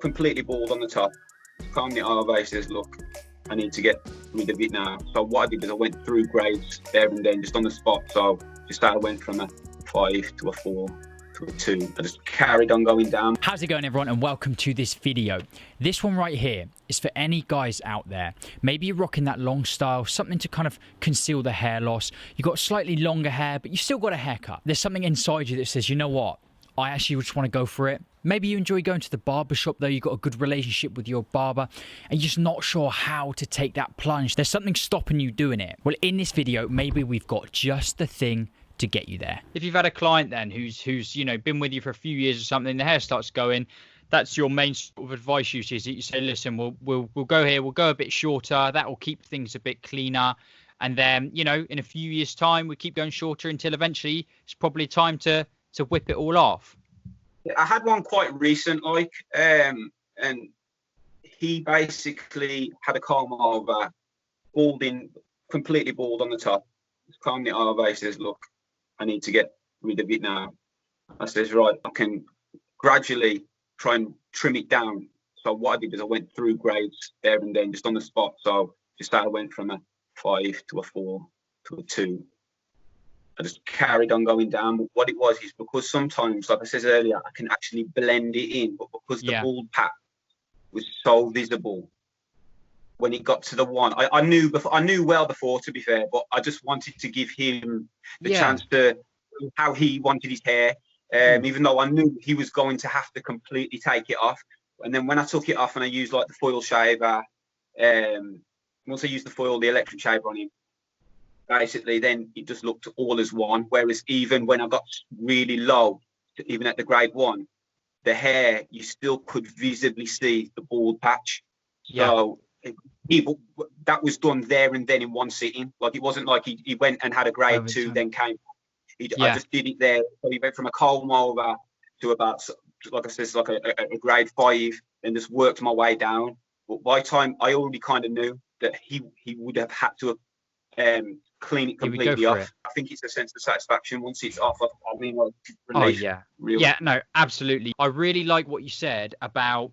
completely bald on the top. Combed it over. He says, "Look, I need to get rid of it now." So what I did is I went through grades there and then, just on the spot. So I went from a 5 to a 4 to a 2. I just carried on going down. How's it going, everyone, and welcome to this video. This one right here is for any guys out there. Maybe you're rocking that long style, something to kind of conceal the hair loss. You've got slightly longer hair, but you still got a haircut. There's something inside you that says, you know what? I actually just want to go for it. Maybe you enjoy going to the barbershop though, you've got a good relationship with your barber, and you're just not sure how to take that plunge. There's something stopping you doing it. Well, in this video, maybe we've got just the thing to get you there. If you've had a client then who's you know, been with you for a few years or something, the hair starts going, that's your main sort of advice usually, is that you say, listen, we'll go here, we'll go a bit shorter, that will keep things a bit cleaner, and then, you know, in a few years time we keep going shorter until eventually it's probably time to whip it all off. I had one quite recent, and he basically had a comb over, completely bald on the top. He's combed it over. He says, "Look, I need to get rid of it now." I says, "Right, I can gradually try and trim it down." So what I did is I went through grades there and then, just on the spot. So I went from a 5 to a 4 to a 2. I just carried on going down. But what it was is because sometimes, like I said earlier, I can actually blend it in, but because the bald patch was so visible, when it got to the one, I knew well before, to be fair, but I just wanted to give him the chance to how he wanted his hair, even though I knew he was going to have to completely take it off. And then when I took it off and I used like the foil shaver, once I used the electric shaver on him, basically then it just looked all as one. Whereas even when I got really low, even at the grade 1, the hair, you still could visibly see the bald patch. So that was done there and then in one sitting. Like, it wasn't like he went and had a grade 2 then came. I just did it there. So he went from a comb over to about, like I said, like a grade 5, and just worked my way down. But by the time, I already kind of knew that he would have had to clean it completely off. I think it's a sense of satisfaction once it's off. I mean, like, relief. No, absolutely. I really like what you said about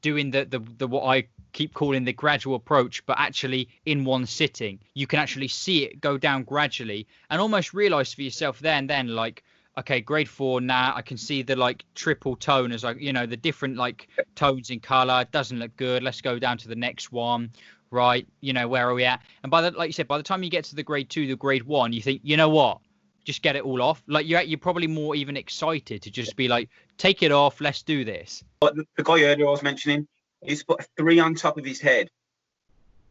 doing the what I keep calling the gradual approach, but actually in one sitting. You can actually see it go down gradually and almost realize for yourself then like, okay, grade 4, now I can see the like triple tone as like, you know, the different like tones in color. It doesn't look good. Let's go down to the next one. Right, you know, where are we at? And like you said, by the time you get to the grade 2, the grade 1, you think, you know what, just get it all off. Like, you're probably more even excited to just be like, take it off, let's do this. But the guy earlier I was mentioning, he's put a 3 on top of his head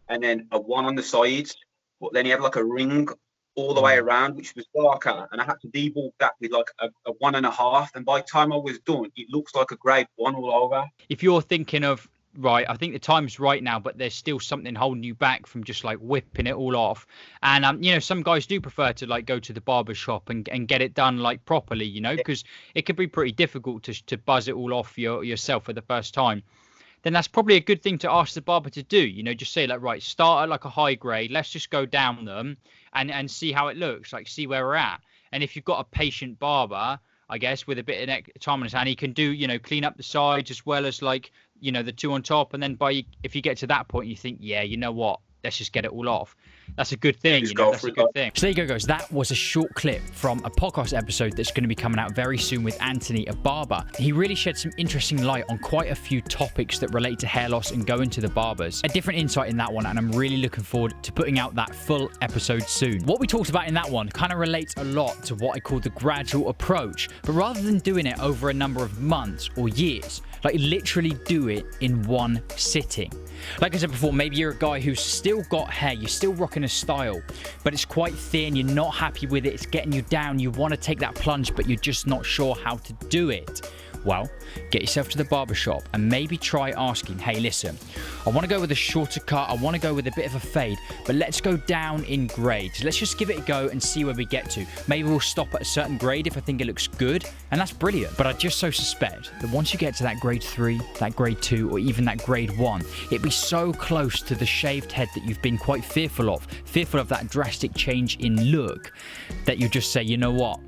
and then a 1 on the sides, but then he had like a ring all the way around, which was darker, and I had to debulk that with like a 1.5, and by the time I was done, it looks like a grade 1 all over. If you're thinking of, right, I think the time's right now, but there's still something holding you back from just like whipping it all off. And, you know, some guys do prefer to like go to the barbershop and get it done like properly, you know, because it can be pretty difficult to buzz it all off yourself for the first time. Then that's probably a good thing to ask the barber to do, you know, just say like, right, start at like a high grade. Let's just go down them and see how it looks, like see where we're at. And if you've got a patient barber, I guess, with a bit of time on his hand, he can do, you know, clean up the sides as well as like, you know, the 2 on top. And then if you get to that point, you think, yeah, you know what, let's just get it all off. That's a good thing. You know, that's a good thing. So there you go, guys. That was a short clip from a podcast episode that's going to be coming out very soon with Anthony, a barber. He really shed some interesting light on quite a few topics that relate to hair loss and going to the barbers. A different insight in that one, and I'm really looking forward to putting out that full episode soon. What we talked about in that one kind of relates a lot to what I call the gradual approach, but rather than doing it over a number of months or years, like literally do it in one sitting. Like I said before, maybe you're a guy who's still got hair, you're still rocking a style, but it's quite thin, you're not happy with it, it's getting you down, you want to take that plunge, but you're just not sure how to do it. Well, get yourself to the barbershop and maybe try asking, hey, listen, I want to go with a shorter cut, I want to go with a bit of a fade, but let's go down in grades. Let's just give it a go and see where we get to. Maybe we'll stop at a certain grade if I think it looks good, and that's brilliant. But I just so suspect that once you get to that grade 3, that grade 2, or even that grade 1, it'd be so close to the shaved head that you've been quite fearful of that drastic change in look, that you just say, you know what,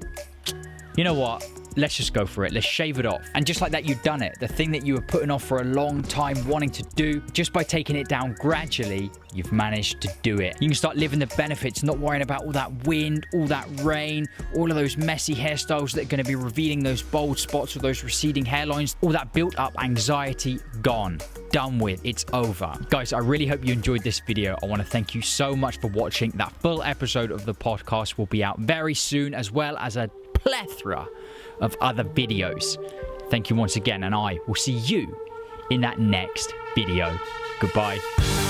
let's just go for it. Let's shave it off. And just like that, you've done it. The thing that you were putting off for a long time wanting to do, just by taking it down gradually, you've managed to do it. You can start living the benefits, not worrying about all that wind, all that rain, all of those messy hairstyles that are going to be revealing those bald spots or those receding hairlines. All that built up anxiety, gone. Done with. It's over. Guys, I really hope you enjoyed this video. I want to thank you so much for watching. That full episode of the podcast will be out very soon, as well as a plethora of other videos. Thank you once again, and I will see you in that next video. Goodbye.